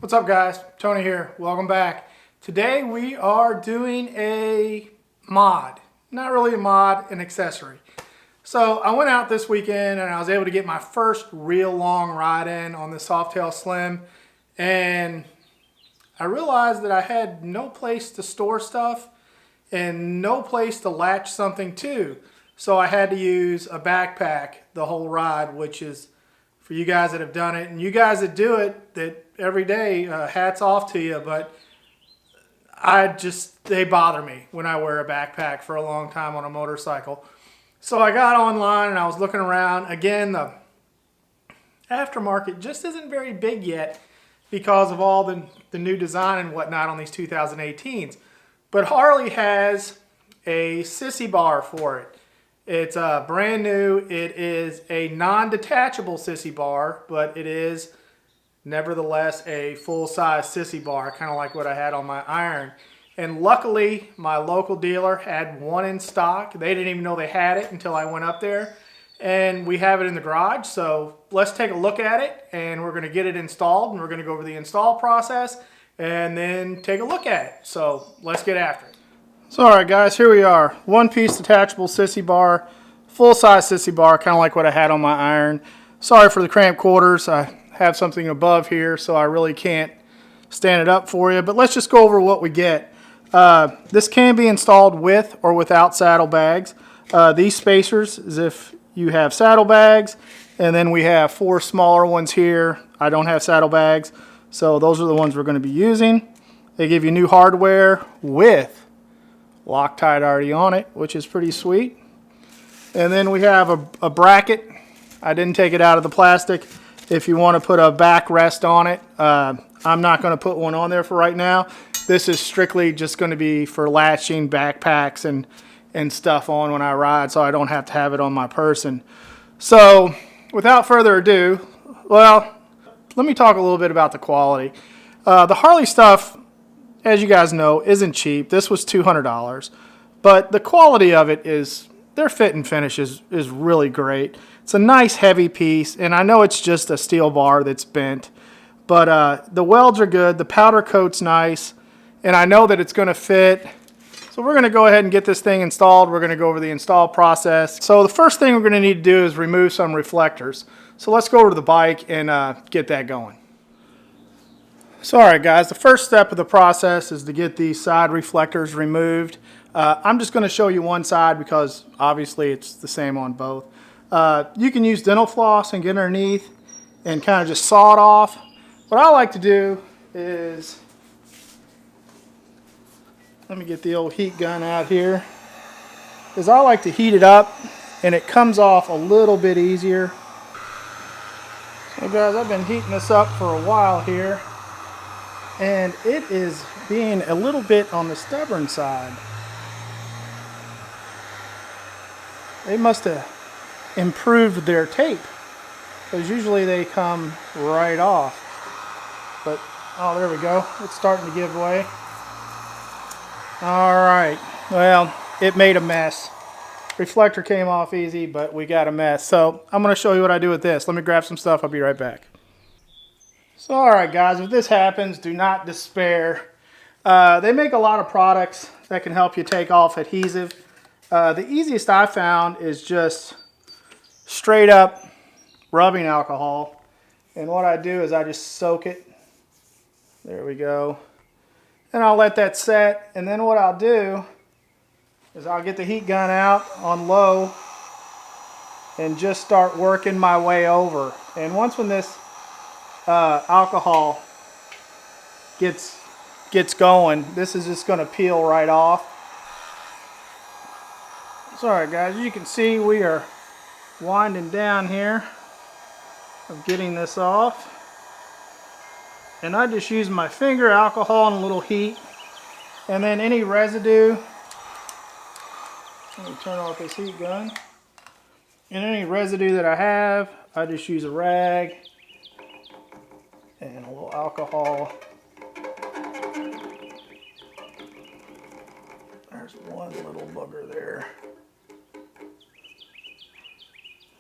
What's up, guys? Tony here. Welcome back. Today we are doing a mod. Not really a mod, an accessory. So I went out this weekend and I was able to get my first real long ride in on the Softail Slim, and I realized that I had no place to store stuff and no place to latch something to. So I had to use a backpack the whole ride, which is, for you guys that have done it, and you guys that do it that every day, hats off to you, but they bother me when I wear a backpack for a long time on a motorcycle. So I got online and I was looking around. Again, the aftermarket just isn't very big yet because of all the new design and whatnot on these 2018s. But Harley has a Sissy bar for it. It's brand new. It is a non-detachable Sissy bar, but it is nevertheless a full-size Sissy bar, kind of like what I had on my iron. And luckily, my local dealer had one in stock. They didn't even know they had it until I went up there. And we have it in the garage, so let's take a look at it, and we're going to get it installed, and we're going to go over the install process, and then take a look at it. So let's get after it. So alright guys, here we are. One piece detachable Sissy bar, full-size Sissy bar, kind of like what I had on my iron. Sorry for the cramped quarters. I have something above here, so I really can't stand it up for you. But let's just go over what we get. This can be installed with or without saddlebags. These spacers is if you have saddlebags, and then we have 4 smaller ones here. I don't have saddlebags, so those are the ones we're going to be using. They give you new hardware with Loctite already on it, which is pretty sweet. And then we have a bracket. I didn't take it out of the plastic. If you want to put a backrest on it, I'm not going to put one on there for right now. This is strictly just going to be for latching backpacks and stuff on when I ride, so I don't have to have it on my person. So without further ado, well, let me talk a little bit about the quality. The Harley stuff, as you guys know, isn't cheap. This was $200, but the quality of it is, their fit and finish is really great. It's a nice heavy piece, and I know it's just a steel bar that's bent, but the welds are good, the powder coat's nice, and I know that it's going to fit. So we're going to go ahead and get this thing installed. We're going to go over the install process. So the first thing we're going to need to do is remove some reflectors. So let's go over to the bike and get that going. So alright guys, the first step of the process is to get these side reflectors removed. I'm just going to show you one side because obviously it's the same on both. You can use dental floss and get underneath and kind of just saw it off. What I like to do is, let me get the old heat gun out here, is I like to heat it up and it comes off a little bit easier. So guys, I've been heating this up for a while here, and it is being a little bit on the stubborn side. They must have improved their tape, because usually they come right off. But, oh, there we go. It's starting to give way. Alright, well, it made a mess. Reflector came off easy, but we got a mess. So I'm going to show you what I do with this. Let me grab some stuff. I'll be right back. So alright guys, if this happens, do not despair. They make a lot of products that can help you take off adhesive. The easiest I found is just straight up rubbing alcohol. And what I do is I just soak it. There we go. And I'll let that set. And then what I'll do is I'll get the heat gun out on low and just start working my way over. And once when this alcohol gets going, this is just going to peel right off. So alright guys, you can see we are winding down here of getting this off, and I just use my finger, alcohol, and a little heat, and then any residue, let me turn off this heat gun, and any residue that I have, I just use a rag and a little alcohol. There's one little booger there.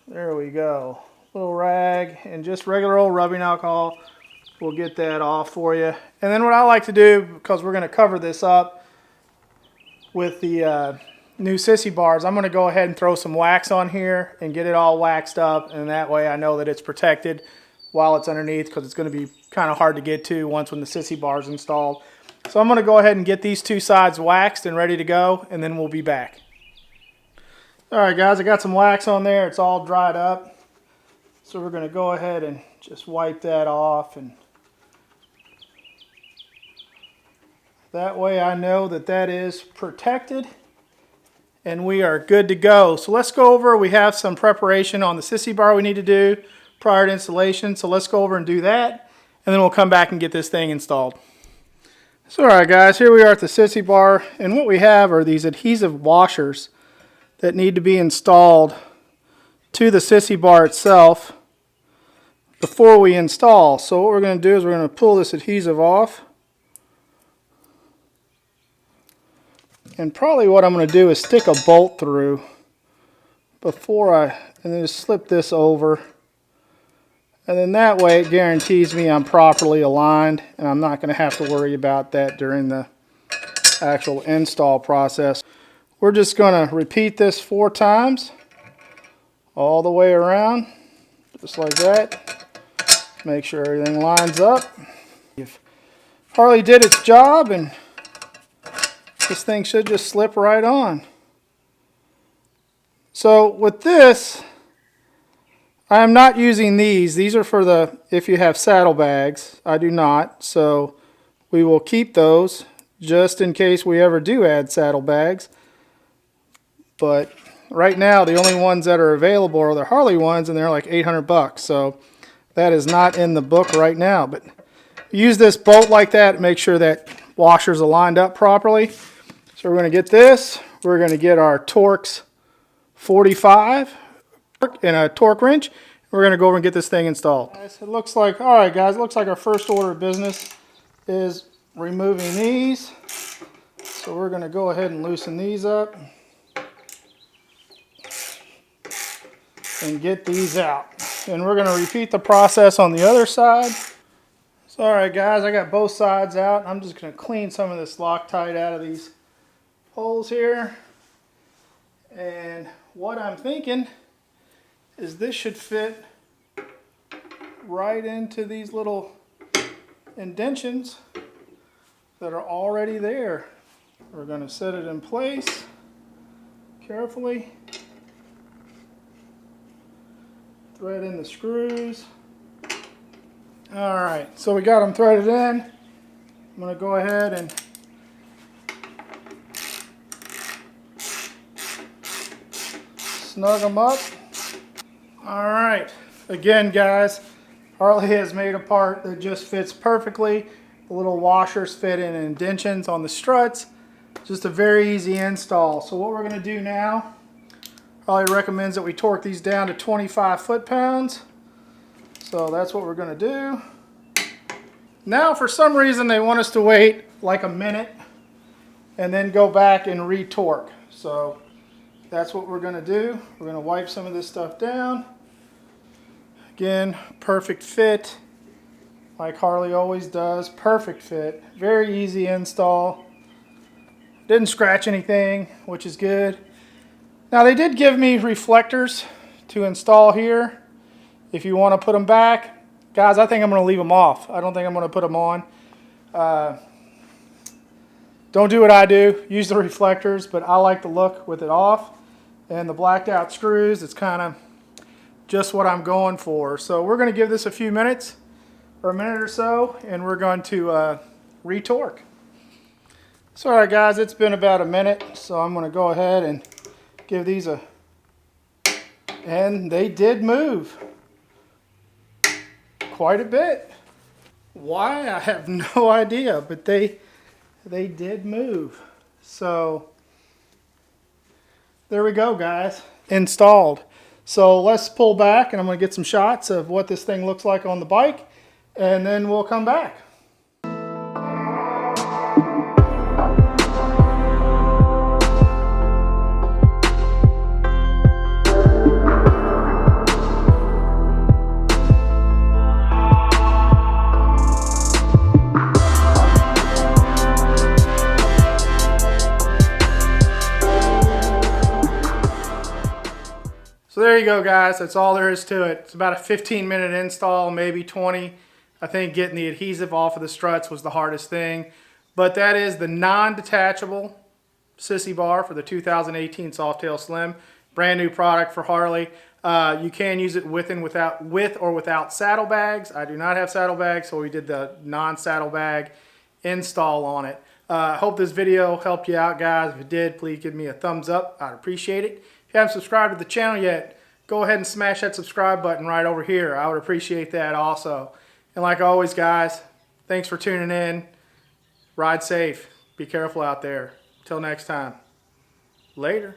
There we go. Little rag and just regular old rubbing alcohol. we'll get that off for you. And then what I like to do, because we're going to cover this up with the new Sissy bars, I'm going to go ahead and throw some wax on here and get it all waxed up, and that way I know that it's protected while it's underneath, because it's going to be kind of hard to get to when the Sissy bar is installed. So I'm going to go ahead and get these two sides waxed and ready to go, and then we'll be back. Alright guys, I got some wax on there. It's all dried up. So we're going to go ahead and just wipe that off, and that way I know that that is protected and we are good to go. So let's go over, we have some preparation on the Sissy bar we need to do prior to installation. So let's go over and do that, and then we'll come back and get this thing installed. So alright guys, here we are at the Sissy bar, and what we have are these adhesive washers that need to be installed to the Sissy bar itself before we install. So what we're going to do is we're going to pull this adhesive off. And probably what I'm going to do is stick a bolt through and then just slip this over. And then that way it guarantees me I'm properly aligned, and I'm not going to have to worry about that during the actual install process. We're just going to repeat this 4 times all the way around, just like that. Make sure everything lines up. Harley did its job, and this thing should just slip right on. So with this, I am not using these. These are for if you have saddlebags. I do not, so we will keep those just in case we ever do add saddlebags. But right now, the only ones that are available are the Harley ones, and they're like $800. So that is not in the book right now. But use this bolt like that to make sure that washers are lined up properly. So we're going to get this. We're going to get our Torx 45 and a torque wrench. We're going to go over and get this thing installed. It looks like, all right guys, it looks like our first order of business is removing these. So we're going to go ahead and loosen these up and get these out. And we're going to repeat the process on the other side. So alright guys, I got both sides out. I'm just going to clean some of this Loctite out of these holes here. And what I'm thinking is this should fit right into these little indentions that are already there. We're going to set it in place carefully. Thread in the screws. Alright, so we got them threaded in. I'm going to go ahead and snug them up. Alright, again guys, Harley has made a part that just fits perfectly. The little washers fit in indentions on the struts. Just a very easy install. So what we're going to do now, Harley recommends that we torque these down to 25 foot-pounds. So that's what we're going to do. Now for some reason they want us to wait like a minute and then go back and re-torque. So that's what we're going to do. We're going to wipe some of this stuff down. Again, perfect fit, like Harley always does. Perfect fit. Very easy install. Didn't scratch anything, which is good. Now they did give me reflectors to install here. If you want to put them back, guys, I think I'm going to leave them off. I don't think I'm going to put them on. Don't do what I do. Use the reflectors, but I like the look with it off. And the blacked out screws, it's kind of just what I'm going for. So we're going to give this a few minutes, or a minute or so, and we're going to re-torque. So alright guys, it's been about a minute, so I'm going to go ahead and give these a, and they did move quite a bit. Why? I have no idea, but they did move. So there we go guys, installed. So let's pull back and I'm going to get some shots of what this thing looks like on the bike, and then we'll come back. So there you go, guys. That's all there is to it. It's about a 15-minute install, maybe 20. I think getting the adhesive off of the struts was the hardest thing. But that is the non-detachable Sissy bar for the 2018 Softail Slim. Brand new product for Harley. You can use it with or without saddlebags. I do not have saddlebags, so we did the non-saddlebag install on it. I hope this video helped you out, guys. If it did, please give me a thumbs up. I'd appreciate it. If you haven't subscribed to the channel yet, go ahead and smash that subscribe button right over here. I would appreciate that also. And like always, guys, thanks for tuning in. Ride safe. Be careful out there. Till next time. Later.